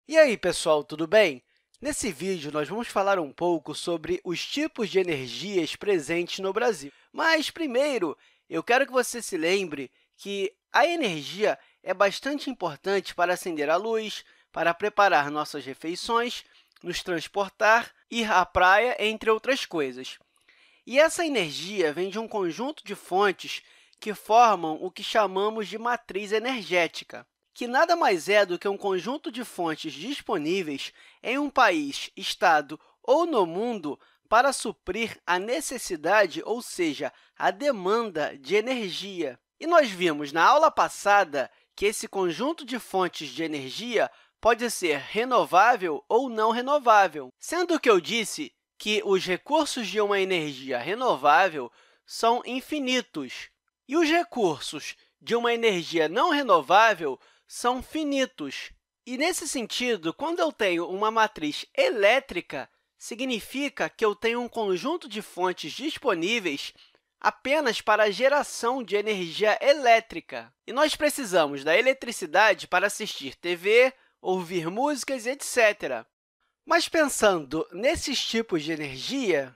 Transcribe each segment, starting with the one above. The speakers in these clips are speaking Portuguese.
E aí, pessoal, tudo bem? Nesse vídeo, nós vamos falar um pouco sobre os tipos de energias presentes no Brasil. Mas, primeiro, eu quero que você se lembre que a energia é bastante importante para acender a luz, para preparar nossas refeições, nos transportar, ir à praia, entre outras coisas. E essa energia vem de um conjunto de fontes que formam o que chamamos de matriz energética, que nada mais é do que um conjunto de fontes disponíveis em um país, estado ou no mundo para suprir a necessidade, ou seja, a demanda de energia. E nós vimos na aula passada que esse conjunto de fontes de energia pode ser renovável ou não renovável, sendo que eu disse que os recursos de uma energia renovável são infinitos e os recursos de uma energia não renovável são finitos. E, nesse sentido, quando eu tenho uma matriz elétrica, significa que eu tenho um conjunto de fontes disponíveis apenas para a geração de energia elétrica. E nós precisamos da eletricidade para assistir TV, ouvir músicas, etc. Mas, pensando nesses tipos de energia,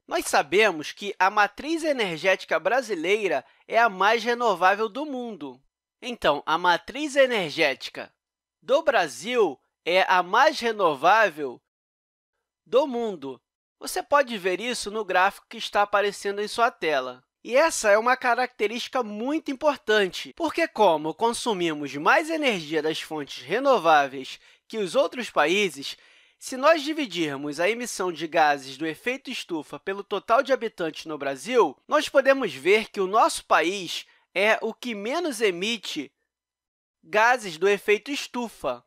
nós sabemos que a matriz energética brasileira é a mais renovável do mundo. Então, a matriz energética do Brasil é a mais renovável do mundo. Você pode ver isso no gráfico que está aparecendo em sua tela. E essa é uma característica muito importante, porque como consumimos mais energia das fontes renováveis que os outros países, se nós dividirmos a emissão de gases do efeito estufa pelo total de habitantes no Brasil, nós podemos ver que o nosso país é o que menos emite gases do efeito estufa.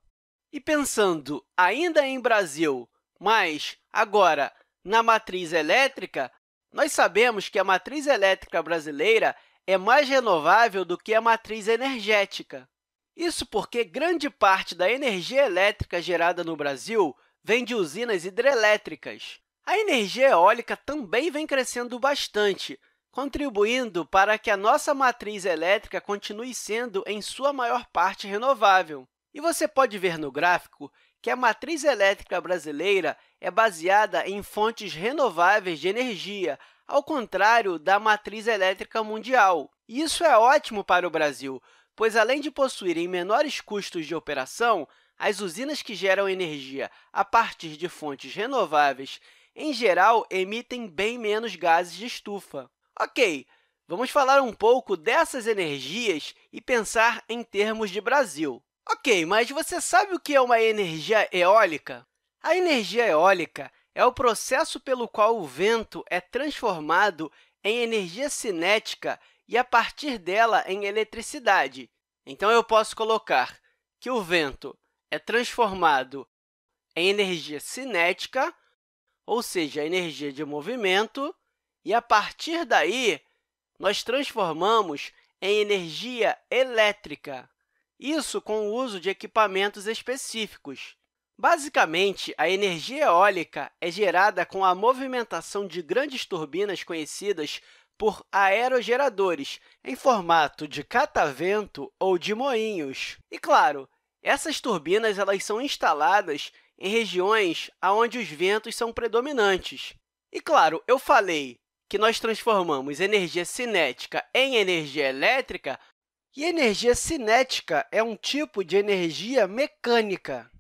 E pensando ainda em Brasil, mas agora na matriz elétrica, nós sabemos que a matriz elétrica brasileira é mais renovável do que a matriz energética. Isso porque grande parte da energia elétrica gerada no Brasil vem de usinas hidrelétricas. A energia eólica também vem crescendo bastante, contribuindo para que a nossa matriz elétrica continue sendo, em sua maior parte, renovável. E você pode ver no gráfico que a matriz elétrica brasileira é baseada em fontes renováveis de energia, ao contrário da matriz elétrica mundial. E isso é ótimo para o Brasil, pois, além de possuírem menores custos de operação, as usinas que geram energia a partir de fontes renováveis, em geral, emitem bem menos gases de estufa. Ok, vamos falar um pouco dessas energias e pensar em termos de Brasil. Ok, mas você sabe o que é uma energia eólica? A energia eólica é o processo pelo qual o vento é transformado em energia cinética e, a partir dela, em eletricidade. Então, eu posso colocar que o vento é transformado em energia cinética, ou seja, energia de movimento, e, a partir daí, nós transformamos em energia elétrica. Isso com o uso de equipamentos específicos. Basicamente, a energia eólica é gerada com a movimentação de grandes turbinas conhecidas por aerogeradores, em formato de catavento ou de moinhos. E, claro, essas turbinas são instaladas em regiões onde os ventos são predominantes. E, claro, eu falei que nós transformamos energia cinética em energia elétrica, e energia cinética é um tipo de energia mecânica.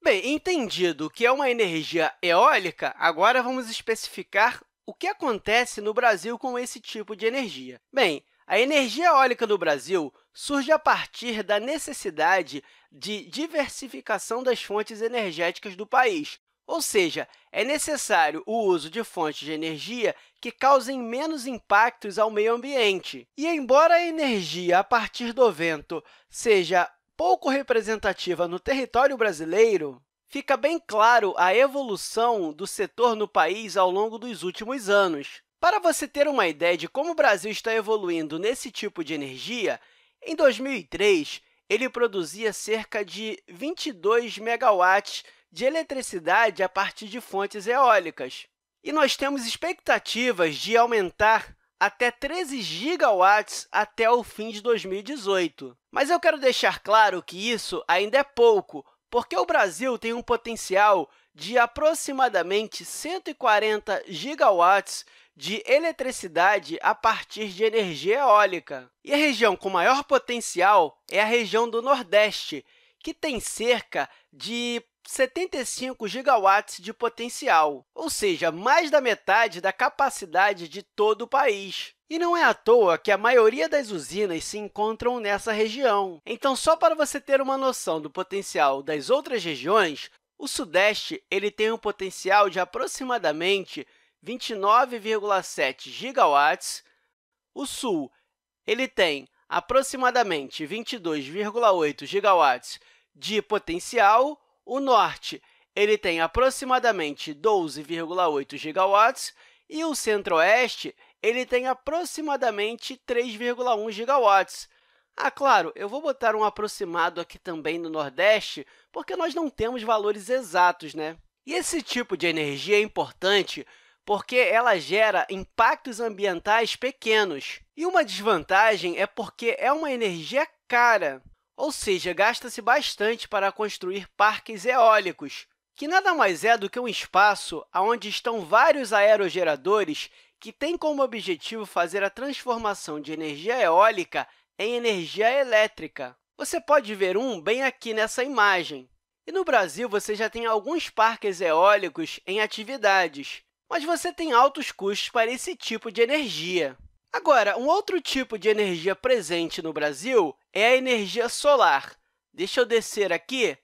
Bem, entendido o que é uma energia eólica, agora vamos especificar o que acontece no Brasil com esse tipo de energia. Bem, a energia eólica no Brasil surge a partir da necessidade de diversificação das fontes energéticas do país, ou seja, é necessário o uso de fontes de energia que causem menos impactos ao meio ambiente. E, embora a energia a partir do vento seja pouco representativa no território brasileiro, fica bem claro a evolução do setor no país ao longo dos últimos anos. Para você ter uma ideia de como o Brasil está evoluindo nesse tipo de energia, em 2003, ele produzia cerca de 22 megawatts de eletricidade a partir de fontes eólicas. E nós temos expectativas de aumentar até 13 gigawatts até o fim de 2018. Mas eu quero deixar claro que isso ainda é pouco, porque o Brasil tem um potencial de aproximadamente 140 gigawatts de eletricidade a partir de energia eólica. E a região com maior potencial é a região do Nordeste, que tem cerca de 75 gigawatts de potencial, ou seja, mais da metade da capacidade de todo o país. E não é à toa que a maioria das usinas se encontram nessa região. Então, só para você ter uma noção do potencial das outras regiões, o Sudeste tem um potencial de aproximadamente 29,7 gigawatts, o Sul tem aproximadamente 22,8 gigawatts de potencial, o Norte tem aproximadamente 12,8 gigawatts e o Centro-Oeste tem aproximadamente 3,1 gigawatts. Ah, claro, eu vou botar um aproximado aqui também no Nordeste, porque nós não temos valores exatos, né? E esse tipo de energia é importante porque ela gera impactos ambientais pequenos. E uma desvantagem é porque é uma energia cara, ou seja, gasta-se bastante para construir parques eólicos, que nada mais é do que um espaço onde estão vários aerogeradores que têm como objetivo fazer a transformação de energia eólica em energia elétrica. Você pode ver um bem aqui nessa imagem. E no Brasil, você já tem alguns parques eólicos em atividades, mas você tem altos custos para esse tipo de energia. Agora, um outro tipo de energia presente no Brasil é a energia solar. Deixa eu descer aqui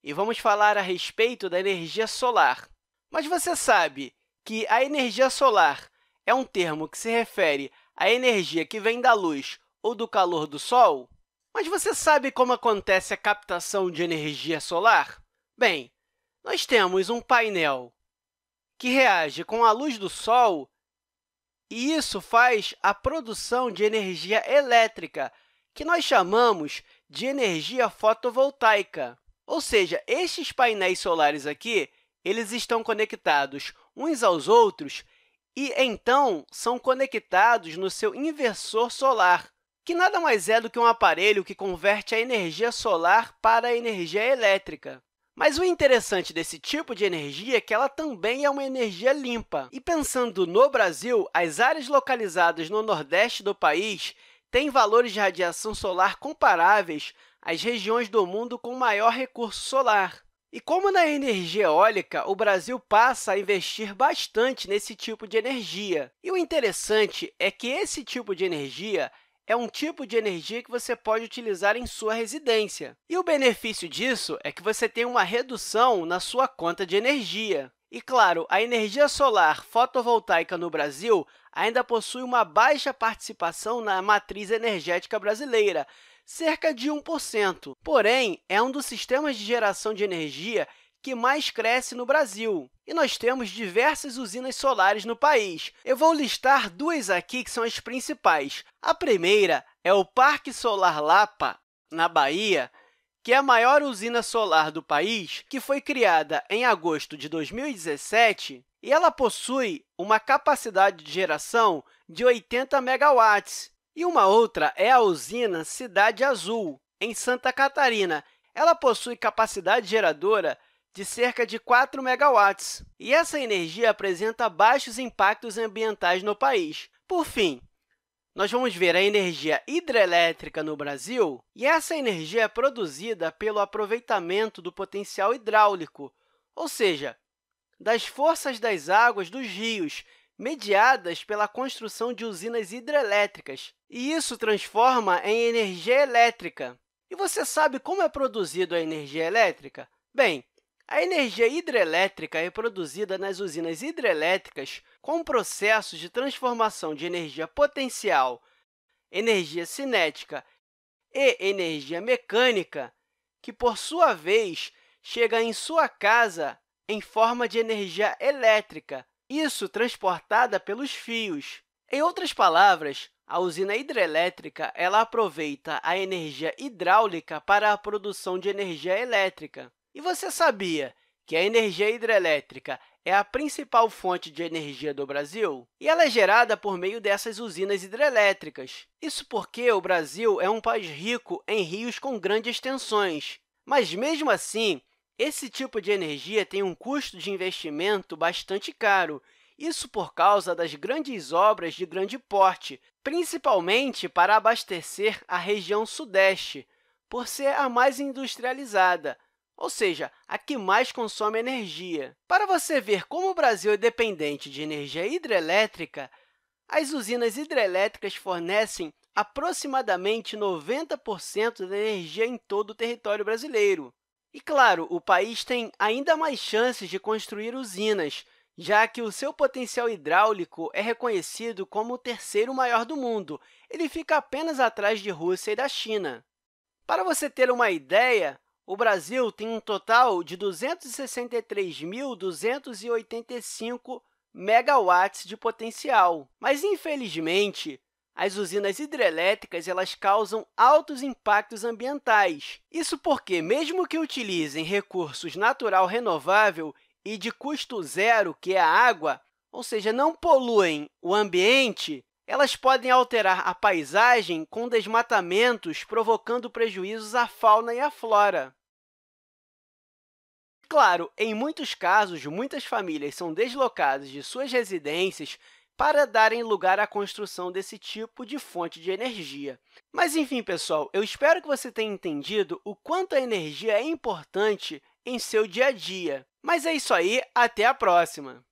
e vamos falar a respeito da energia solar. Mas você sabe que a energia solar é um termo que se refere à energia que vem da luz ou do calor do Sol? Mas você sabe como acontece a captação de energia solar? Bem, nós temos um painel que reage com a luz do Sol e isso faz a produção de energia elétrica, que nós chamamos de energia fotovoltaica. Ou seja, estes painéis solares aqui, eles estão conectados uns aos outros e, então, são conectados no seu inversor solar, que nada mais é do que um aparelho que converte a energia solar para a energia elétrica. Mas o interessante desse tipo de energia é que ela também é uma energia limpa. E pensando no Brasil, as áreas localizadas no Nordeste do país têm valores de radiação solar comparáveis às regiões do mundo com maior recurso solar. E como na energia eólica, o Brasil passa a investir bastante nesse tipo de energia. E o interessante é que esse tipo de energia é um tipo de energia que você pode utilizar em sua residência. E o benefício disso é que você tem uma redução na sua conta de energia. E, claro, a energia solar fotovoltaica no Brasil ainda possui uma baixa participação na matriz energética brasileira, cerca de 1%. Porém, é um dos sistemas de geração de energia que mais cresce no Brasil. E nós temos diversas usinas solares no país. Eu vou listar duas aqui que são as principais. A primeira é o Parque Solar Lapa, na Bahia, que é a maior usina solar do país, que foi criada em agosto de 2017, e ela possui uma capacidade de geração de 80 megawatts. E uma outra é a usina Cidade Azul, em Santa Catarina. Ela possui capacidade geradora de cerca de 4 megawatts, e essa energia apresenta baixos impactos ambientais no país. Por fim, nós vamos ver a energia hidrelétrica no Brasil, e essa energia é produzida pelo aproveitamento do potencial hidráulico, ou seja, das forças das águas dos rios, mediadas pela construção de usinas hidrelétricas, e isso transforma em energia elétrica. E você sabe como é produzida a energia elétrica? Bem, a energia hidrelétrica é produzida nas usinas hidrelétricas com processos de transformação de energia potencial, energia cinética e energia mecânica, que, por sua vez, chega em sua casa em forma de energia elétrica, isso transportada pelos fios. Em outras palavras, a usina hidrelétrica aproveita a energia hidráulica para a produção de energia elétrica. E você sabia que a energia hidrelétrica é a principal fonte de energia do Brasil e ela é gerada por meio dessas usinas hidrelétricas. Isso porque o Brasil é um país rico em rios com grandes extensões. Mas, mesmo assim, esse tipo de energia tem um custo de investimento bastante caro, isso por causa das grandes obras de grande porte, principalmente para abastecer a região Sudeste, por ser a mais industrializada, ou seja, a que mais consome energia. Para você ver como o Brasil é dependente de energia hidrelétrica, as usinas hidrelétricas fornecem aproximadamente 90% da energia em todo o território brasileiro. E, claro, o país tem ainda mais chances de construir usinas, já que o seu potencial hidráulico é reconhecido como o terceiro maior do mundo. Ele fica apenas atrás de Rússia e da China. Para você ter uma ideia, o Brasil tem um total de 263.285 megawatts de potencial. Mas, infelizmente, as usinas hidrelétricas causam altos impactos ambientais. Isso porque, mesmo que utilizem recursos natural renovável e de custo zero, que é a água, ou seja, não poluem o ambiente, elas podem alterar a paisagem com desmatamentos, provocando prejuízos à fauna e à flora. Claro, em muitos casos, muitas famílias são deslocadas de suas residências para darem lugar à construção desse tipo de fonte de energia. Mas, enfim, pessoal, eu espero que você tenha entendido o quanto a energia é importante em seu dia a dia. Mas é isso aí, até a próxima!